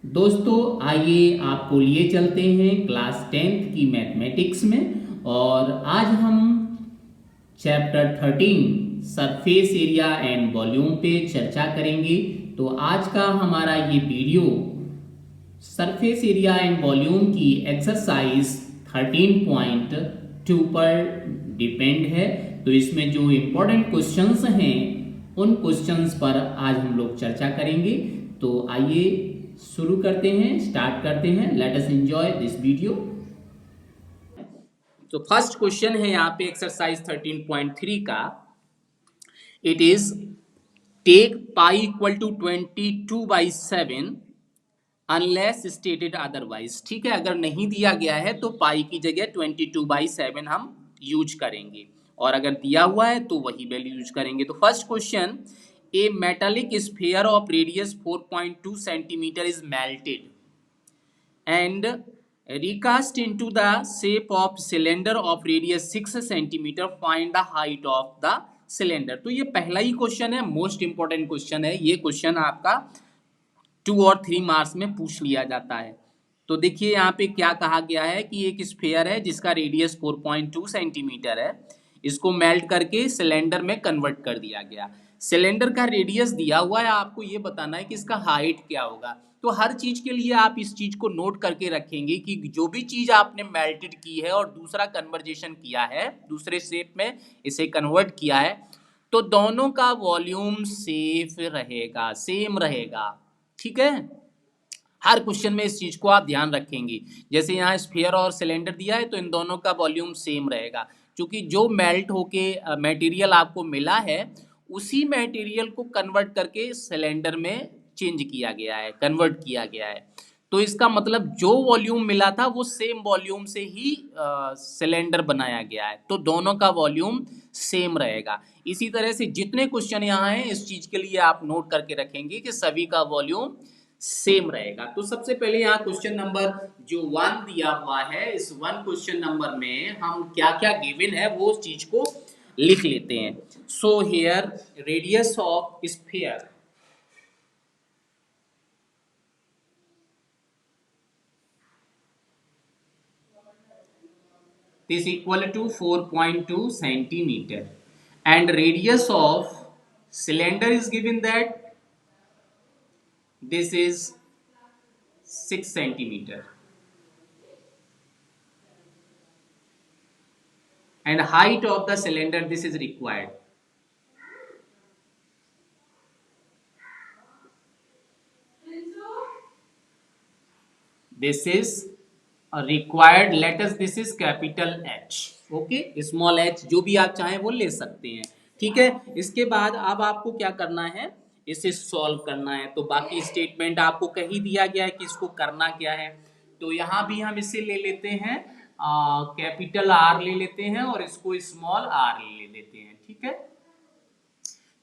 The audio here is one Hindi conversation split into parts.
दोस्तों आइए आपको लिए चलते हैं क्लास 10th की मैथमेटिक्स में। और आज हम chapter 13 surface area and volume पे चर्चा करेंगे। तो आज का हमारा ये video surface area and volume की एक्सरसाइज 13.2 पर डिपेंड है। तो इसमें जो इम्पोर्टेंट क्वेश्चंस हैं उन क्वेश्चंस पर आज हम लोग चर्चा करेंगे। तो आइए शुरू करते हैं, स्टार्ट करते हैं। Let us enjoy this video. तो फर्स्ट क्वेश्चन है यहाँ पे एक्सरसाइज 13.3 का। It is take pi equal to 22/7 unless stated otherwise. ठीक है, अगर नहीं दिया गया है तो पाई की जगह 22/7 हम यूज करेंगे, और अगर दिया हुआ है तो वही वैल्यू यूज करेंगे। तो first question, A metallic sphere of radius 4.2 centimetre is melted and recast into the shape of cylinder of radius 6 centimeter. Find the height of the cylinder। तो ये पहला ही क्वेश्चन है, मोस्ट इंपॉर्टेंट क्वेश्चन है। ये क्वेश्चन आपका 2 और 3 मार्क्स में पूछ लिया जाता है। तो देखिए यहाँ पे क्या कहा गया है कि एक स्फीयर है जिसका रेडियस 4.2 सेंटीमीटर है, इसको मेल्ट करके सिलेंडर में कन्वर्ट कर दिया गया। सिलेंडर का रेडियस दिया हुआ है, आपको ये बताना है कि इसका हाइट क्या होगा। तो हर चीज के लिए आप इस चीज को नोट करके रखेंगे कि जो भी चीज आपने मेल्टेड की है और दूसरा कन्वर्जेशन किया है, दूसरे शेप में इसे कन्वर्ट किया है, तो दोनों का वॉल्यूम सेफ रहेगा, सेम रहेगा। ठीक है, हर क्वेश्चन में इस चीज को आप ध्यान रखेंगे। जैसे यहाँ स्फीयर और सिलेंडर दिया है तो इन दोनों का वॉल्यूम सेम रहेगा, क्योंकि जो मेल्ट होके मटेरियल आपको मिला है उसी मटेरियल को कन्वर्ट करके सिलेंडर में चेंज किया गया है, कन्वर्ट किया गया है। तो इसका मतलब जो वॉल्यूम मिला था वो सेम वॉल्यूम से ही सिलेंडर बनाया गया है, तो दोनों का वॉल्यूम सेम रहेगा। इसी तरह से जितने क्वेश्चन यहाँ हैं इस चीज के लिए आप नोट करके रखेंगे कि सभी का वॉल्यूम सेम रहेगा। तो सबसे पहले यहाँ क्वेश्चन नंबर जो 1 दिया हुआ है, इस 1 क्वेश्चन नंबर में हम क्या क्या गिवन है वो चीज को लिख लेते हैं। So here radius of sphere is equal to 4.2 centimeter, and radius of cylinder is given that this is 6 centimeter, and height of the cylinder this is required. This is a required letters, this is capital H, okay, small h जो भी आप चाहें वो ले सकते हैं। ठीक है, इसके बाद अब आपको क्या करना है, इसे सॉल्व करना है। तो बाकी स्टेटमेंट आपको कहीं दिया गया है कि इसको करना क्या है। तो यहाँ भी हम इसे ले लेते हैं, कैपिटल R ले लेते हैं और इसको स्मॉल r ले लेते हैं। ठीक है,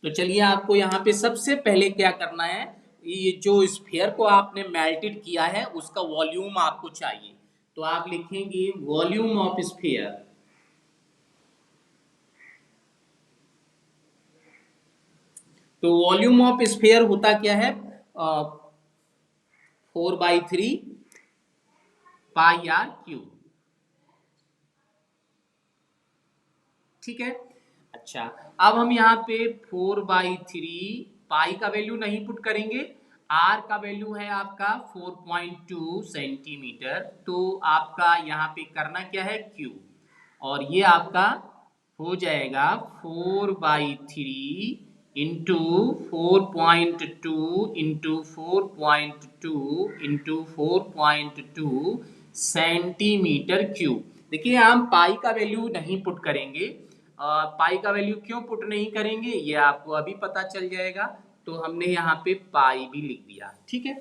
तो चलिए आपको यहाँ पे सबसे पहले क्या करना है, ये जो स्फीयर को आपने मेल्टेड किया है उसका वॉल्यूम आपको चाहिए। तो आप लिखेंगे वॉल्यूम ऑफ स्फीयर। तो वॉल्यूम ऑफ स्फीयर होता क्या है, 4/3 पाई आर क्यूब। ठीक है, अच्छा, अब हम यहाँ पे 4/3 पाई का वैल्यू नहीं पुट करेंगे, आर का वैल्यू है आपका 4.2 सेंटीमीटर। तो आपका यहाँ पे करना क्या है, क्यू, और ये आपका हो जाएगा 4/3 into 4.2 into 4.2 into 4.2 centimetre cube. देखिए हम पाई का वैल्यू नहीं पुट करेंगे, पाई का वैल्यू क्यों पुट नहीं करेंगे ये आपको अभी पता चल जाएगा। तो हमने यहाँ पे पाई भी लिख दिया। ठीक है,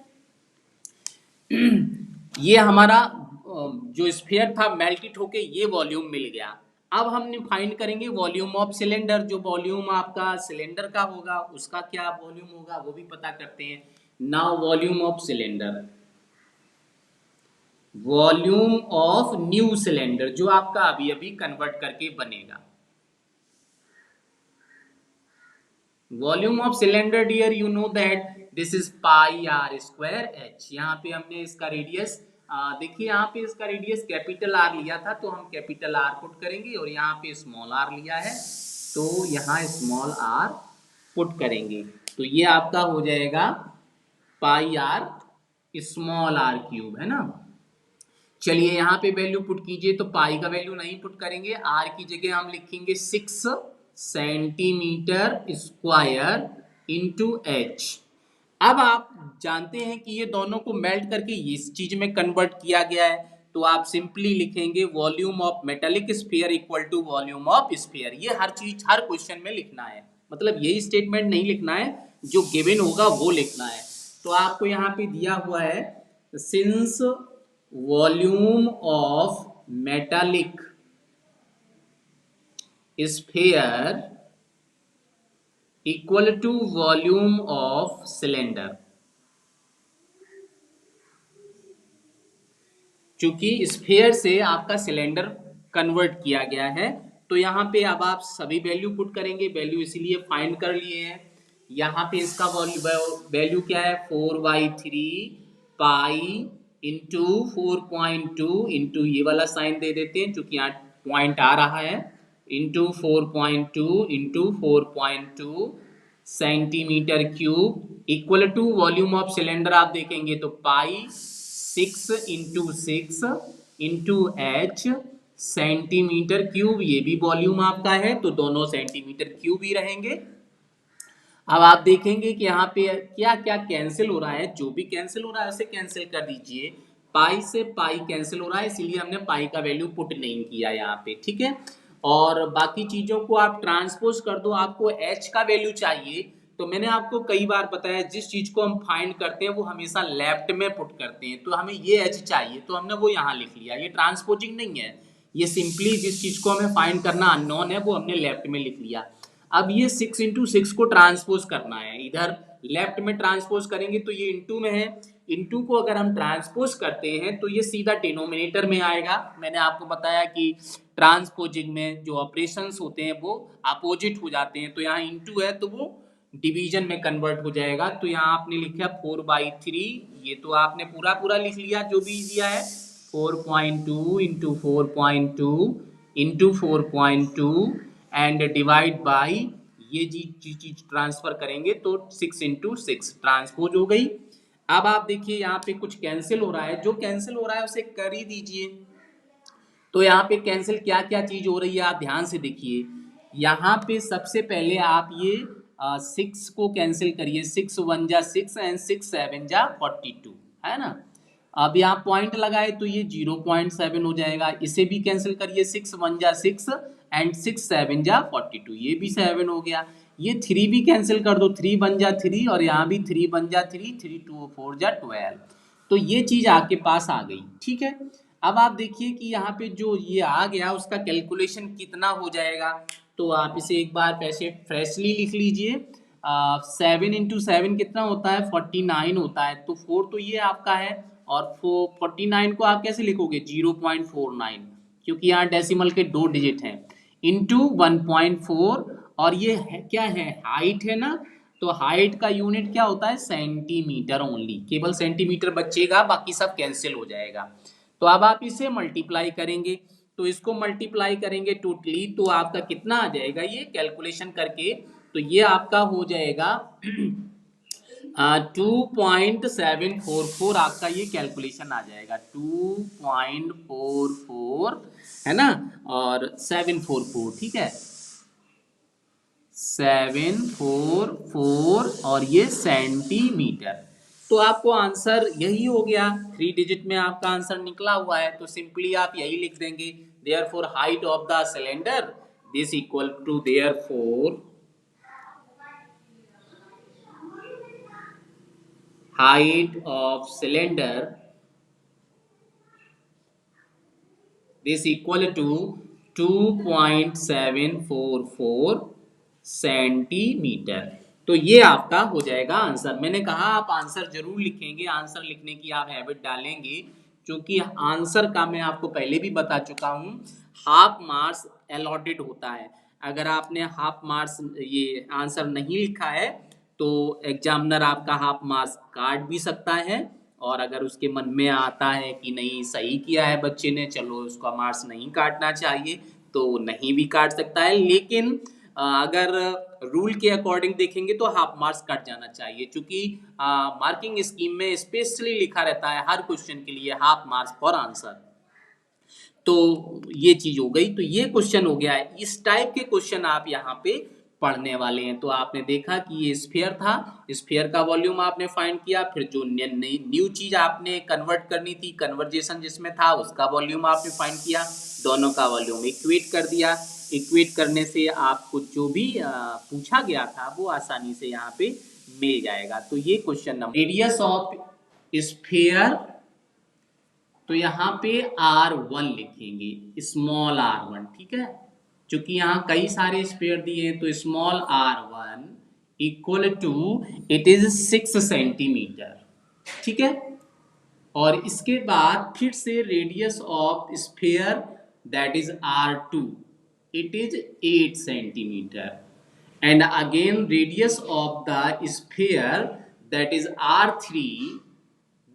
ये हमारा जो स्फीयर था मेल्टेड होके ये वॉल्यूम मिल गया। अब हमने फाइंड करेंगे वॉल्यूम ऑफ सिलेंडर। जो वॉल्यूम आपका सिलेंडर का होगा उसका क्या वॉल्यूम होगा वो भी पता करते हैं। Now volume of cylinder, volume of new cylinder जो आपका अभी अभी कन्वर्ट करके बनेगा। Volume of cylinder dear, you know that this is pi r square h. यहाँ पे हमने इसका रेडियस देखिए, यहाँ पे इसका रेडियस कैपिटल आर लिया था तो हम कैपिटल आर पुट करेंगे, और यहाँ पे स्मॉल आर लिया है तो यहाँ स्मॉल आर पुट करेंगे। तो ये आपका हो जाएगा पाई आर स्मॉल आर क्यूब, है ना। चलिए यहाँ पे वैल्यू पुट कीजिए, तो पाई का वैल्यू नहीं पुट करेंगे, आर की जगह हम लिखेंगे 6 सेंटीमीटर स्क्वायर इंटू एच। अब आप जानते हैं कि ये दोनों को मेल्ट करके इस चीज में कन्वर्ट किया गया है, तो आप सिंपली लिखेंगे volume of metallic sphere equal to volume of sphere. ये हर चीज हर क्वेश्चन में लिखना है, मतलब यही स्टेटमेंट नहीं लिखना है, जो गिवन होगा वो लिखना है। तो आपको यहाँ पे दिया हुआ है since volume of metallic sphere equal to volume of cylinder. चूंकि स्फीयर से आपका सिलेंडर कन्वर्ट किया गया है, तो यहाँ पे अब आप सभी वैल्यू पुट करेंगे। वैल्यू इसीलिए फाइंड कर लिए हैं। यहाँ पे इसका वैल्यू क्या है, 4/3 पाई इंटू 4.2 इंटू ये वाला साइन दे देते हैं चूंकि यहाँ पॉइंट आ रहा है, into 4.2 into 4.2 centimetre cube equal to volume of cylinder. आप देखेंगे तो pi 6 into 6 into h centimetre cube, ये भी वॉल्यूम आपका है तो दोनों सेंटीमीटर क्यूब ही रहेंगे। अब आप देखेंगे कि यहाँ पे क्या क्या कैंसिल हो रहा है, जो भी कैंसिल हो रहा है उसे कैंसिल कर दीजिए। पाई से पाई कैंसिल हो रहा है, इसीलिए हमने पाई का वैल्यू पुट नहीं किया यहाँ पे, ठीक है। और बाकी चीजों को आप ट्रांसपोज कर दो। आपको एच का वैल्यू चाहिए, तो मैंने आपको कई बार बताया जिस चीज को हम फाइंड करते हैं वो हमेशा लेफ्ट में पुट करते हैं। तो हमें ये एच चाहिए तो हमने वो यहाँ लिख लिया, ये ट्रांसपोजिंग नहीं है, ये सिंपली जिस चीज को हमें फाइंड करना अननोन है वो हमने लेफ्ट में लिख लिया। अब ये 6 इंटू 6 को ट्रांसपोज करना है, इधर लेफ्ट में ट्रांसपोज करेंगे तो ये इंटू में है, इंटू को अगर हम ट्रांसपोज करते हैं तो ये सीधा डिनोमिनेटर में आएगा। मैंने आपको बताया कि ट्रांसपोजिंग में जो ऑपरेशंस होते हैं वो अपोजिट हो जाते हैं, तो यहाँ इंटू है तो वो डिवीजन में कन्वर्ट हो जाएगा। तो यहाँ आपने लिखा 4/3, ये तो आपने पूरा पूरा लिख लिया जो भी दिया है, 4.2 into 4.2 into 4.2 and divide by ये चीज ट्रांसफर करेंगे तो 6 इंटू 6 ट्रांसपोज हो गई। अब आप देखिए यहाँ पे कुछ कैंसिल हो रहा है, जो कैंसिल हो रहा है उसे कर ही दीजिए। तो यहाँ पे कैंसिल क्या क्या चीज हो रही है आप ध्यान से देखिए। यहाँ पे सबसे पहले आप ये 6 को कैंसिल करिए, 6 1 जा 6 एंड 6 7 जा 42, है ना। अब यहाँ पॉइंट लगाए तो ये 0.7 हो जाएगा। इसे भी कैंसिल करिए, 6 1 जा 6 एंड 6 7 जा 42, ये भी 7 हो गया। ये 3 भी कैंसिल कर दो, 3 बन जा 3 और यहाँ भी 3 बन जा 3, 3 2 4 जा 12। तो ये चीज आपके पास आ गई, ठीक है। अब आप देखिए कि यहाँ पे जो ये आ गया उसका कैलकुलेशन कितना हो जाएगा, तो आप इसे एक बार वैसे फ्रेशली लिख लीजिए। 7 इंटू 7 कितना होता है, 49 होता है। तो 4 तो ये आपका है, और 49 को आप कैसे लिखोगे, 0.49, क्योंकि यहाँ डेसिमल के 2 डिजिट हैं, इंटू 1.4, और ये है, क्या है, हाइट है ना। तो हाइट का यूनिट क्या होता है, सेंटीमीटर ओनली, केवल सेंटीमीटर बचेगा, बाकी सब कैंसिल हो जाएगा। तो अब आप इसे मल्टीप्लाई करेंगे, तो इसको मल्टीप्लाई करेंगे टोटली, तो आपका कितना आ जाएगा ये कैलकुलेशन करके, तो ये आपका हो जाएगा 2.744, आपका ये कैलकुलेशन आ जाएगा 2.44, है ना, और 744, ठीक है, 744 और ये सेंटीमीटर। तो आपको आंसर यही हो गया, 3 डिजिट में आपका आंसर निकला हुआ है। तो सिंपली आप यही लिख देंगे, therefore height of the cylinder this equal to therefore height of cylinder this equal to 2.744 centimetre. तो ये आपका हो जाएगा आंसर। मैंने कहा आप आंसर जरूर लिखेंगे, आंसर लिखने की आप हैबिट डालेंगे, क्योंकि आंसर का मैं आपको पहले भी बता चुका हूँ, हाफ मार्क्स अलॉटेड होता है। अगर आपने हाफ मार्क्स ये आंसर नहीं लिखा है तो एग्जामिनर आपका हाफ मार्क्स काट भी सकता है, और अगर उसके मन में आता है कि नहीं सही किया है बच्चे ने, चलो उसका मार्क्स नहीं काटना चाहिए, तो नहीं भी काट सकता है। लेकिन अगर रूल के अकॉर्डिंग देखेंगे तो हाफ मार्क्स कट जाना चाहिए, क्योंकि मार्किंग स्कीम में स्पेशली लिखा रहता है हर क्वेश्चन के लिए हाफ मार्क्स फॉर आंसर। तो ये चीज हो गई। तो ये क्वेश्चन हो गया है, इस टाइप के क्वेश्चन आप यहाँ पे पढ़ने वाले हैं। तो आपने देखा कि ये स्फीयर था, स्फीयर का वॉल्यूम आपने फाइंड किया, फिर जो न्यू चीज आपने कन्वर्ट करनी थी, कन्वर्जेशन जिसमें था उसका वॉल्यूम आपने फाइंड किया, दोनों का वॉल्यूम इक्वेट कर दिया। इक्वेट करने से आपको जो भी पूछा गया था वो आसानी से यहाँ पे मिल जाएगा। तो ये question number, radius of sphere, तो यहाँ पे R1 लिखेंगे, स्मॉल r1, ठीक है, क्योंकि यहाँ कई सारे स्फीयर दिए हैं। तो small r1 equal to, it is 6 centimetre, ठीक है। और इसके बाद फिर से radius of sphere that is R2, it is 8 centimetre, and again radius of the sphere that is R3,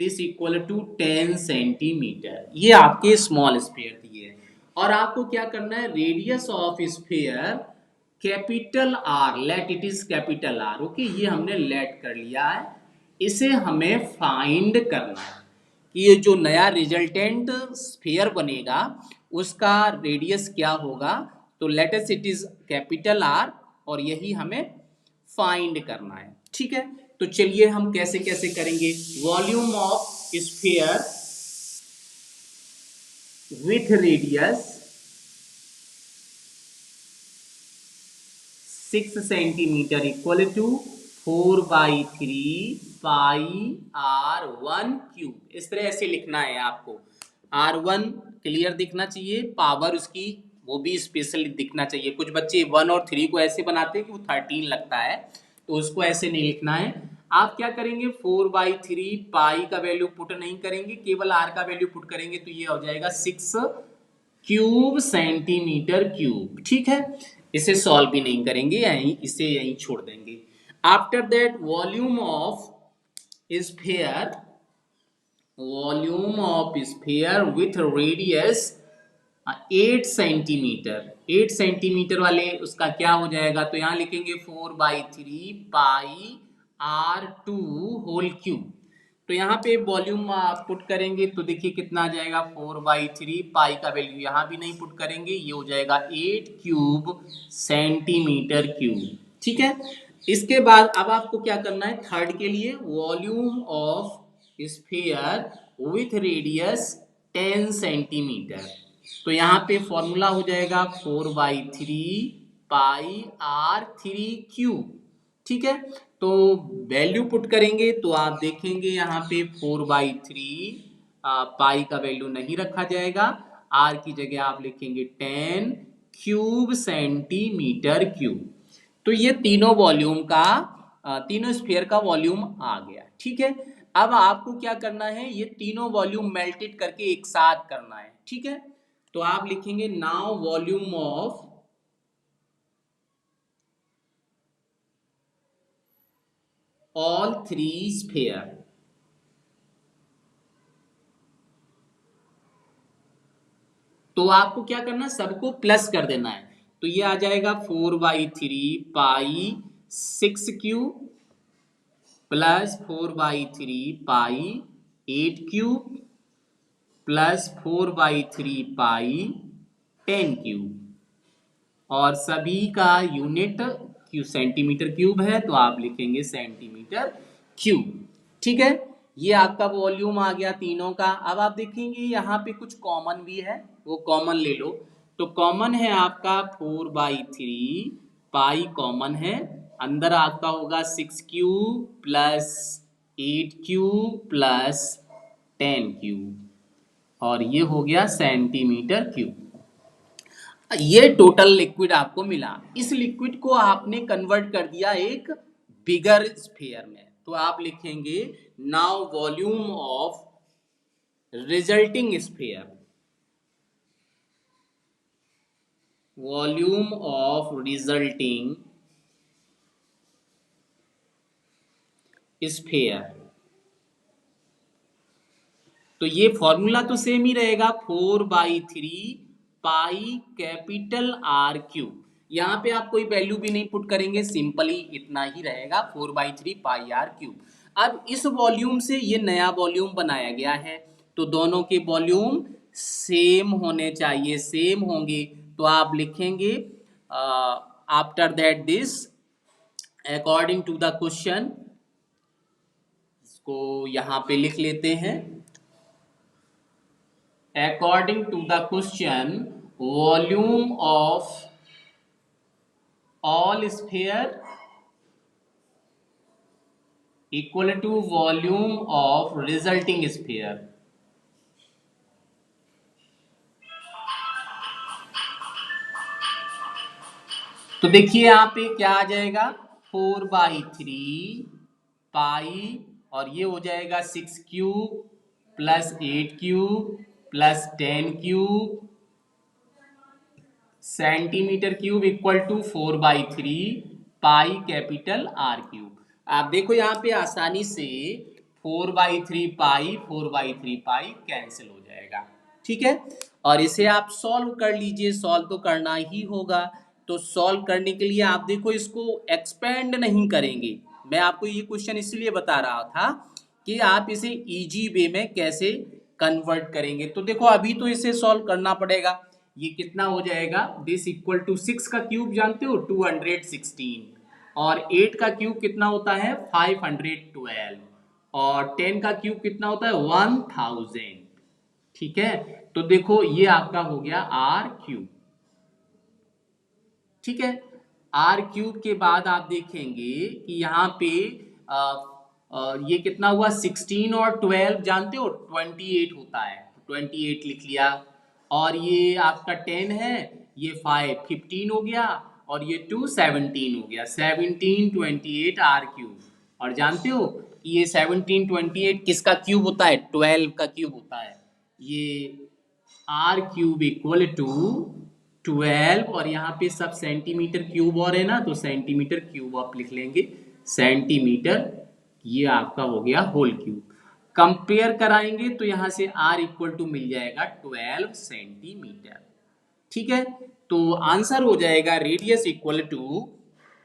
this equal to 10 centimetre. ये आपके स्मॉल स्फीयर दिए हैं। और आपको क्या करना है, radius of sphere capital R, let it is capital R, okay, ये हमने लेट कर लिया है। इसे हमें फाइंड करना है कि ये जो नया रिजल्टेंट स्फीयर बनेगा उसका रेडियस क्या होगा। तो let us it is capital R, और यही हमें फाइंड करना है, ठीक है। तो चलिए हम कैसे कैसे करेंगे। Volume of sphere with radius 6 centimetre equal to 4/3 pi R1 cube, इस तरह ऐसे लिखना है आपको। R1 क्लियर दिखना चाहिए, पावर उसकी वो भी स्पेशल दिखना चाहिए। कुछ बच्चे 1 और 3 को ऐसे बनाते हैं कि वो 13 लगता है, तो उसको ऐसे नहीं लिखना है। आप क्या करेंगे, 4/3 पाई का वैल्यू पुट नहीं करेंगे, केवल आर का वैल्यू पुट करेंगे, तो ये हो जाएगा 6 सेंटीमीटर क्यूब, ठीक है। इसे सॉल्व भी नहीं करेंगे, यहीं इसे यहीं छोड़ देंगे। After that volume of sphere, volume of sphere with radius 8 centimetre, 8 centimetre वाले उसका क्या हो जाएगा, तो यहां लिखेंगे 4/3 पाई R2 होल क्यूब। तो यहाँ पे वॉल्यूम आप पुट करेंगे तो देखिए कितना आ जाएगा, 4/3 पाई का वैल्यू यहाँ भी नहीं पुट करेंगे, ये हो जाएगा 8 क्यूब सेंटीमीटर क्यूब, ठीक है। इसके बाद अब आपको क्या करना है, थर्ड के लिए, volume of sphere with radius 10 centimetre. तो यहाँ पे फॉर्मूला हो जाएगा 4/3 पाई R3 क्यूब, ठीक है। तो वैल्यू पुट करेंगे तो आप देखेंगे यहाँ पे 4/3 पाई का वैल्यू नहीं रखा जाएगा, आर की जगह आप लिखेंगे 10 क्यूब सेंटीमीटर क्यूब। तो ये तीनों वॉल्यूम का तीनों स्फीयर का वॉल्यूम आ गया, ठीक है। अब आपको क्या करना है, ये तीनों वॉल्यूम मेल्टेड करके एक साथ करना है, ठीक है। तो आप लिखेंगे now volume of all 3 sphere. तो आपको क्या करना है, सबको प्लस कर देना है। तो ये आ जाएगा 4/3 पाई 6 क्यूब प्लस 4/3 पाई 8 क्यूब प्लस 4/3 पाई 10 क्यूब, और सभी का यूनिट क्यू सेंटीमीटर क्यूब है, तो आप लिखेंगे सेंटीमीटर क्यूब, ठीक है। ये आपका वॉल्यूम आ गया तीनों का। अब आप देखेंगे यहाँ पे कुछ कॉमन भी है, वो कॉमन ले लो। तो कॉमन है आपका 4/3 पाई कॉमन है, अंदर आपका होगा 6 cube plus 8 cube plus 10 cube, और ये हो गया सेंटीमीटर क्यूब। ये टोटल लिक्विड आपको मिला। इस लिक्विड को आपने कन्वर्ट कर दिया एक बिगर स्फीयर में, तो आप लिखेंगे now volume of resulting sphere, volume of resulting sphere. तो ये फॉर्मूला तो सेम ही रहेगा, 4/3 पाई कैपिटल आर क्यूब। यहाँ पे आप कोई वैल्यू भी नहीं पुट करेंगे, सिंपली इतना ही रहेगा, 4/3 पाई आर क्यूब। अब इस वॉल्यूम से ये नया वॉल्यूम बनाया गया है, तो दोनों के वॉल्यूम सेम होने चाहिए, सेम होंगे। तो आप लिखेंगे after that this, according to the question, इसको यहाँ पे लिख लेते हैं। According to the question, volume of all sphere equal to volume of resulting sphere। तो देखिए यहाँ पे क्या आ जाएगा, 4/3 पाई, और ये हो जाएगा 6 cube plus 8 cube plus 10 cube centimetre cube equal to 4/3 pi capital r cube. आप देखो यहाँ पे आसानी से 4/3 पाई 4/3 पाई कैंसिल हो जाएगा, ठीक है। और इसे आप सॉल्व कर लीजिए, सॉल्व तो करना ही होगा। तो सॉल्व करने के लिए आप देखो इसको एक्सपेंड नहीं करेंगे। मैं आपको ये क्वेश्चन इसलिए बता रहा था कि आप इसे इजी वे में कैसे कन्वर्ट करेंगे। तो देखो अभी तो इसे सॉल्व करना पड़ेगा। ये कितना हो जाएगा, दिस इक्वल टू 6 का क्यूब जानते हो 216, और 8 का क्यूब कितना होता है 512, और 10 का क्यूब कितना होता है 1000, ठीक है। तो देखो ये आपका हो गया आर क्यूब, ठीक है। आर क्यूब के बाद आप देखेंगे कि यहाँ पे ये कितना हुआ 16 और 12 जानते हो 28 होता है, 28 लिख लिया। और ये आपका 10 है, ये 5 15 हो गया, और ये 2 17 हो गया, 17 28 आर क्यूब। और जानते हो कि ये 17 28 किसका क्यूब होता है, 12 का क्यूब होता है। ये आर क्यूब इक्वल टू 12, और यहाँ पे सब सेंटीमीटर क्यूब और है ना, तो सेंटीमीटर क्यूब आप लिख लेंगे, सेंटीमीटर। ये आपका हो गया होल क्यूब। कंपेयर कराएंगे तो यहाँ से आर इक्वल टू मिल जाएगा 12 सेंटीमीटर, ठीक है। तो आंसर हो जाएगा रेडियस इक्वल टू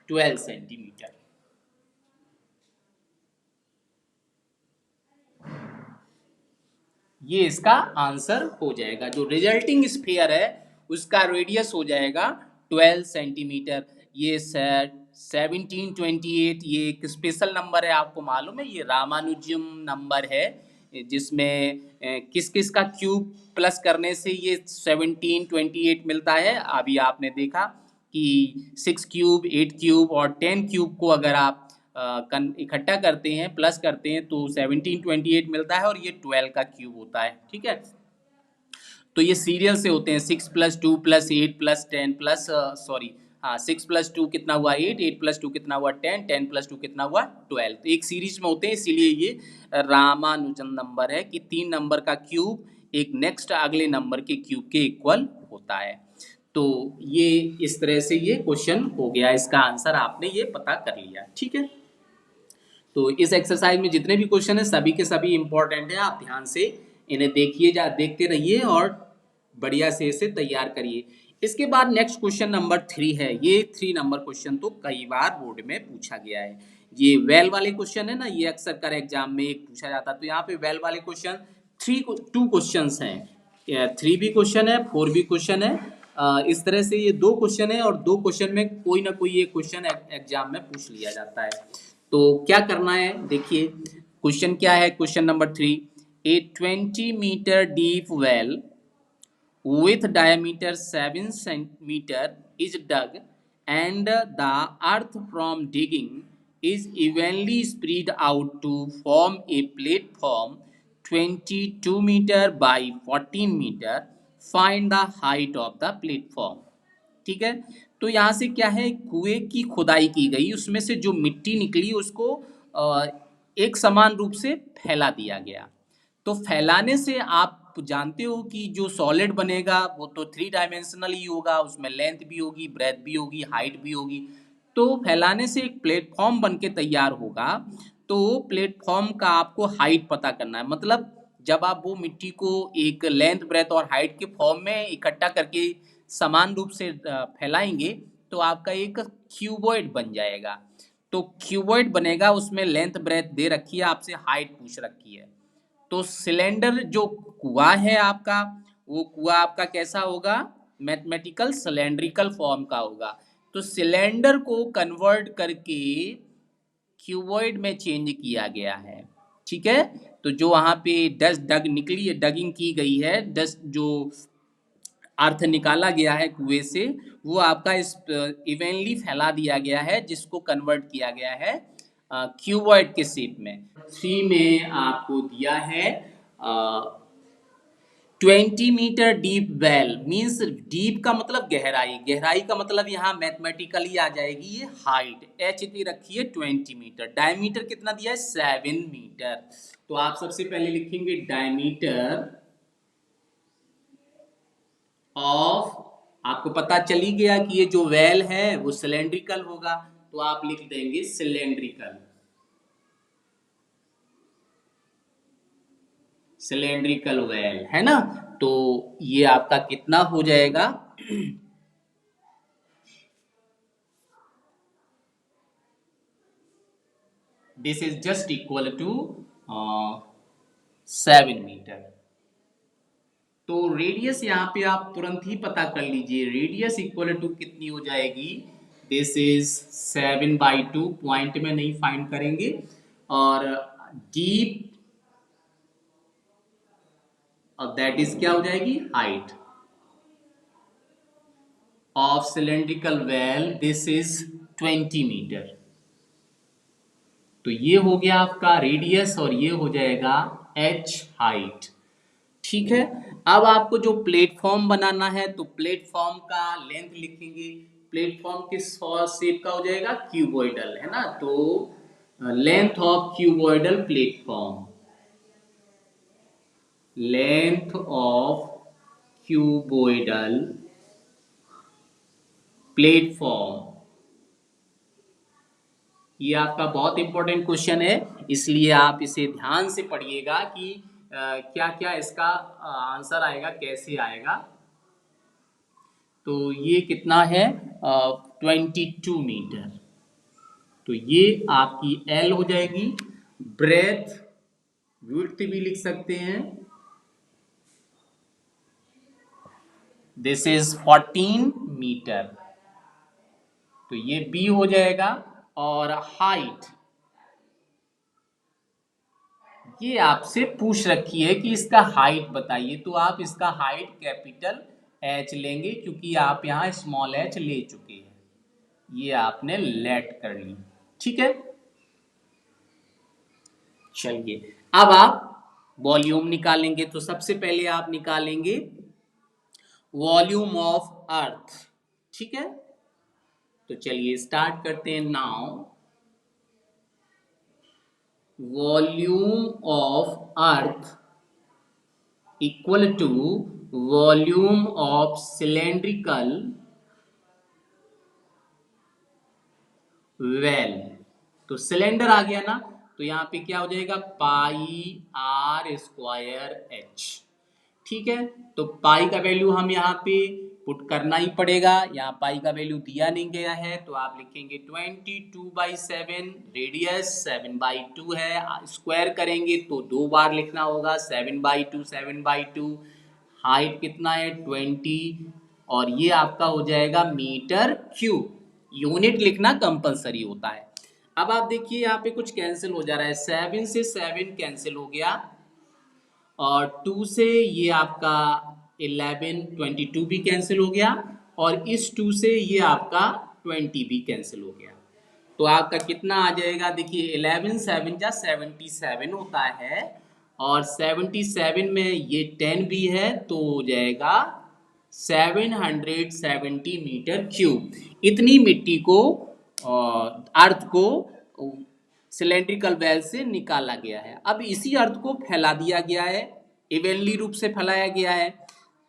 12 सेंटीमीटर। ये इसका आंसर हो जाएगा। जो रिजल्टिंग स्फीयर है उसका रेडियस हो जाएगा 12 सेंटीमीटर। ये 1728 ये एक स्पेशल नंबर है, आपको मालूम है, ये रामानुजम नंबर है, जिसमें किस किस का क्यूब प्लस करने से ये 1728 मिलता है। अभी आपने देखा कि 6 क्यूब 8 क्यूब और 10 क्यूब को अगर आप इकट्ठा करते हैं प्लस करते हैं तो 1728 मिलता है, और ये 12 का क्यूब होता है, ठीक है। तो ये सीरियल से होते हैं, 6 + 2 + 8 + 10 प्लस सॉरी हाँ 6 + 2 कितना हुआ 8, 8 + 2 कितना हुआ 10, 10 + 2 कितना हुआ 12। तो एक सीरीज में होते हैं, इसीलिए ये रामानुजन नंबर है कि 3 नंबर का क्यूब एक नेक्स्ट अगले नंबर के क्यूब के इक्वल होता है। तो ये इस तरह से ये क्वेश्चन हो गया, इसका आंसर आपने ये पता कर लिया, ठीक है। तो इस एक्सरसाइज में जितने भी क्वेश्चन है सभी के सभी इंपॉर्टेंट है, आप ध्यान से इन्हें देखिए, देखते रहिए और बढ़िया से इसे तैयार करिए। इसके बाद नेक्स्ट क्वेश्चन नंबर 3 है। ये 3 नंबर क्वेश्चन तो कई बार बोर्ड में पूछा गया है। ये वेल वाले क्वेश्चन है ना, ये अक्सर कर एग्जाम में एक पूछा जाता है। तो यहाँ पे वेल वाले क्वेश्चन 2 क्वेश्चन हैं, 3 भी क्वेश्चन है 4 भी क्वेश्चन है। इस तरह से ये 2 क्वेश्चन है, और 2 क्वेश्चन में कोई ना कोई एक क्वेश्चन एग्जाम में पूछ लिया जाता है। तो क्या करना है देखिए, क्वेश्चन क्या है, question number 3, a 20 metre deep well with diameter 7 centimeter is dug, and the earth from digging is evenly spread out to form a platform 22 meter by 14 meter. Find the height of the platform। ठीक है। तो यहाँ से क्या है, कुएं की खुदाई की गई, उसमें से जो मिट्टी निकली उसको एक समान रूप से फैला दिया गया। तो फैलाने से आप जानते हो कि जो सॉलिड बनेगा वो तो 3 डायमेंशनल ही होगा, उसमें लेंथ भी होगी, ब्रेथ भी होगी, हाइट भी होगी। तो फैलाने से एक प्लेटफॉर्म बन के तैयार होगा। तो प्लेटफॉर्म का आपको हाइट पता करना है। मतलब जब आप वो मिट्टी को एक लेंथ ब्रेथ और हाइट के फॉर्म में इकट्ठा करके समान रूप से फैलाएंगे तो आपका एक क्यूबॉइड बन जाएगा। तो क्यूबॉइड बनेगा, उसमें लेंथ ब्रेथ दे रखी है, आपसे हाइट पूछ रखी है। तो सिलेंडर जो कुआं है आपका, वो कुआं आपका कैसा होगा, मैथमेटिकल सिलेंड्रिकल फॉर्म का होगा। तो सिलेंडर को कन्वर्ट करके क्यूबॉइड में चेंज किया गया है। ठीक है, तो जो वहाँ पे डस्ट डग निकली है, डगिंग की गई है, डस्ट जो अर्थ निकाला गया है कुएं से, वो आपका इस इवेंटली फैला दिया गया है, जिसको कन्वर्ट किया गया है क्यूबॉइड के शेप में। 3 में आपको दिया है 20 metre deep well, means deep का मतलब गहराई, गहराई का मतलब यहाँ मैथमेटिकली आ जाएगी ये हाइट। एच इतनी रखी है 20 मीटर, डायमीटर कितना दिया है 7 मीटर। तो आप सबसे पहले लिखेंगे डायमीटर ऑफ, आपको पता चली गया कि ये जो वेल है वो सिलेंड्रिकल होगा, तो आप लिख देंगे सिलेंड्रिकल, सिलेंड्रिकल वेल, है ना। तो ये आपका कितना हो जाएगा this is just equal to 7 metre. तो रेडियस यहाँ पे आप तुरंत ही पता कर लीजिए, रेडियस इक्वल टू कितनी हो जाएगी, दिस इज 7/2, पॉइंट में नहीं फाइंड करेंगे। और डीप, और दैट इज क्या हो जाएगी, height of cylindrical well, this is 20 metre. तो ये हो गया आपका रेडियस और ये हो जाएगा एच हाइट। ठीक है, अब आपको जो प्लेटफॉर्म बनाना है तो प्लेटफॉर्म का लेंथ लिखेंगे। प्लेटफॉर्म किस शेप का हो जाएगा, क्यूबॉइडल, है ना। तो length of cuboidal platform, length of cuboidal platform, ये आपका बहुत इंपॉर्टेंट क्वेश्चन है, इसलिए आप इसे ध्यान से पढ़िएगा कि क्या क्या इसका आंसर आएगा, कैसे आएगा। तो ये कितना है 22 मीटर, तो ये आपकी एल हो जाएगी। ब्रेथ, विड्थ भी लिख सकते हैं, दिस इज 14 मीटर, तो ये बी हो जाएगा। और हाइट, ये आपसे पूछ रखी है कि इसका हाइट बताइए, तो आप इसका हाइट कैपिटल एच लेंगे, क्योंकि आप यहाँ स्मॉल एच ले चुके हैं, ये आपने लेट कर ली। ठीक है, चलिए अब आप वॉल्यूम निकालेंगे। तो सबसे पहले आप निकालेंगे वॉल्यूम ऑफ अर्थ। ठीक है, तो चलिए स्टार्ट करते हैं now. Volume of earth equal to volume of cylindrical well. तो सिलेंडर आ गया ना, तो यहाँ पे क्या हो जाएगा, पाई आर स्क्वायर एच। ठीक है, तो पाई का वैल्यू हम यहाँ पे पुट करना ही पड़ेगा, यहाँ पाई का वैल्यू दिया नहीं गया है, तो आप लिखेंगे 22/7, रेडियस 7/2 है, स्क्वायर करेंगे तो 2 बार लिखना होगा, 7/2 7/2, हाइट कितना है 20, और ये आपका हो जाएगा मीटर क्यूब। यूनिट लिखना कंपलसरी होता है। अब आप देखिए यहाँ पे कुछ कैंसिल हो जा रहा है, 7 से 7 कैंसिल हो गया, और 2 से ये आपका 11 22 भी कैंसिल हो गया, और इस 2 से ये आपका 20 भी कैंसिल हो गया। तो आपका कितना आ जाएगा, देखिए 11 7 जा 77 होता है, और 77 में ये 10 भी है, तो हो जाएगा 770 मीटर क्यूब। इतनी मिट्टी को अर्थ को सिलेंड्रिकल वेल से निकाला गया है। अब इसी अर्थ को फैला दिया गया है, इवेनली रूप से फैलाया गया है।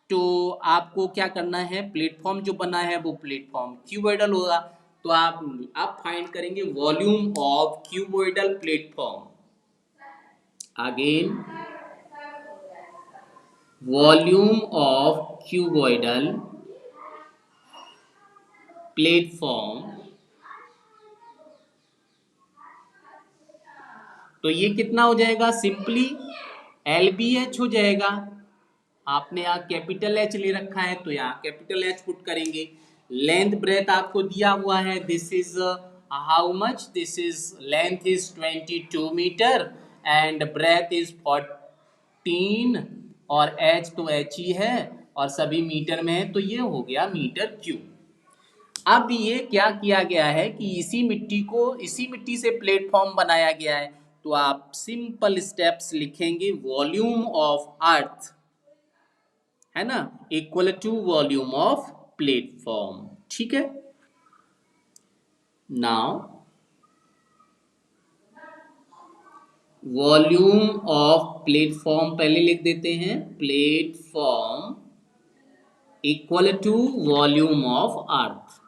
तो आपको क्या करना है, प्लेटफॉर्म जो बना है वो प्लेटफॉर्म क्यूबॉइडल होगा। तो आप फाइंड करेंगे volume of cuboidal platform. Again, volume of cuboidal platform. तो ये कितना हो जाएगा? सिंपली LBH हो जाएगा। आपने यहाँ कैपिटल H ले रखा है तो यहाँ कैपिटल H पुट करेंगे। लेंथ ब्रेथ आपको दिया हुआ है, this is how much, this is length is 22 metre and breadth is 14 और H तो H ही है और सभी मीटर में है, तो ये हो गया मीटर क्यूब। अब ये क्या किया गया है कि इसी मिट्टी से प्लेटफॉर्म बनाया गया है, तो आप सिंपल स्टेप्स लिखेंगे, वॉल्यूम ऑफ अर्थ है ना equal to volume of platform. ठीक है, नाउ वॉल्यूम ऑफ प्लेटफॉर्म पहले लिख देते हैं, platform equal to volume of earth.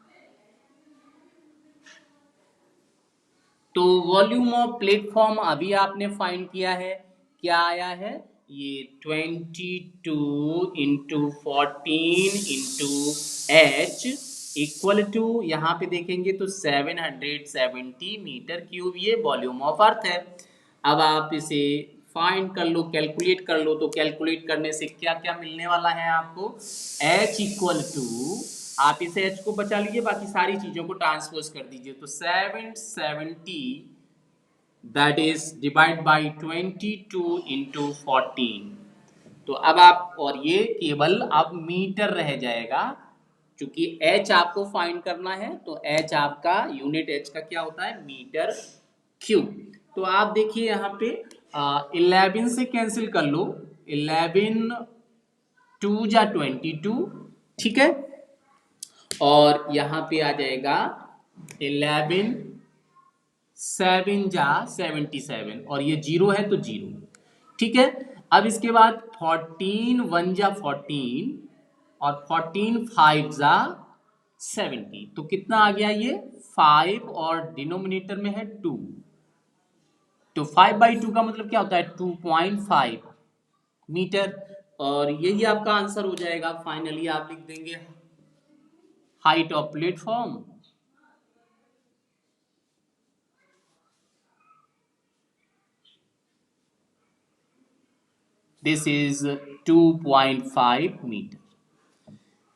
तो वॉल्यूम ऑफ प्लेटफॉर्म अभी आपने फाइंड किया है, क्या आया है? ये 22 into 14 into H equal to, यहाँ पे देखेंगे तो 770 मीटर क्यूब, ये वॉल्यूम ऑफ अर्थ है। अब आप इसे फाइंड कर लो, कैलकुलेट कर लो, तो कैलकुलेट करने से क्या क्या मिलने वाला है आपको? H इक्वल टू, आप इसे H को बचा लीजिए, बाकी सारी चीजों को ट्रांसपोज कर दीजिए, तो 770 that is divide by 22 into 14। तो अब आप, और ये केवल अब मीटर रह जाएगा, क्योंकि H आपको फाइंड करना है, तो H आपका यूनिट H का क्या होता है? Metre cube. तो आप देखिए यहाँ पे 11 से कैंसिल कर लो, 11 2 जा 22, ठीक है, और यहाँ पे आ जाएगा 11 7 जा 77 और ये 0 है तो 0, ठीक है। अब इसके बाद 14 1 जा 14 और 14 5 जा 70, तो कितना आ गया? ये 5 और डिनोमिनेटर में है 2, तो 5/2 का मतलब क्या होता है? 2.5 मीटर, और यही आपका आंसर हो जाएगा। फाइनली आप लिख देंगे height of platform this is 2.5 metre.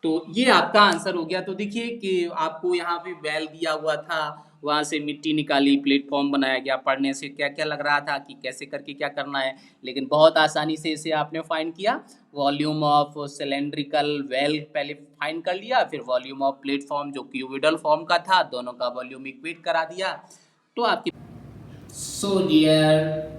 तो ये आपका आंसर हो गया। तो देखिए कि आपको यहाँ पे बैल दिया हुआ था, वहां से मिट्टी निकाली, प्लेटफॉर्म बनाया गया। पढ़ने से क्या क्या लग रहा था कि कैसे करके क्या करना है, लेकिन बहुत आसानी से इसे आपने फाइंड किया। वॉल्यूम ऑफ सिलेंड्रिकल वेल पहले फाइंड कर लिया, फिर वॉल्यूम ऑफ प्लेटफॉर्म जो क्यूबिडल फॉर्म का था, दोनों का वॉल्यूम इक्वेट करा दिया। तो आपकी सो डियर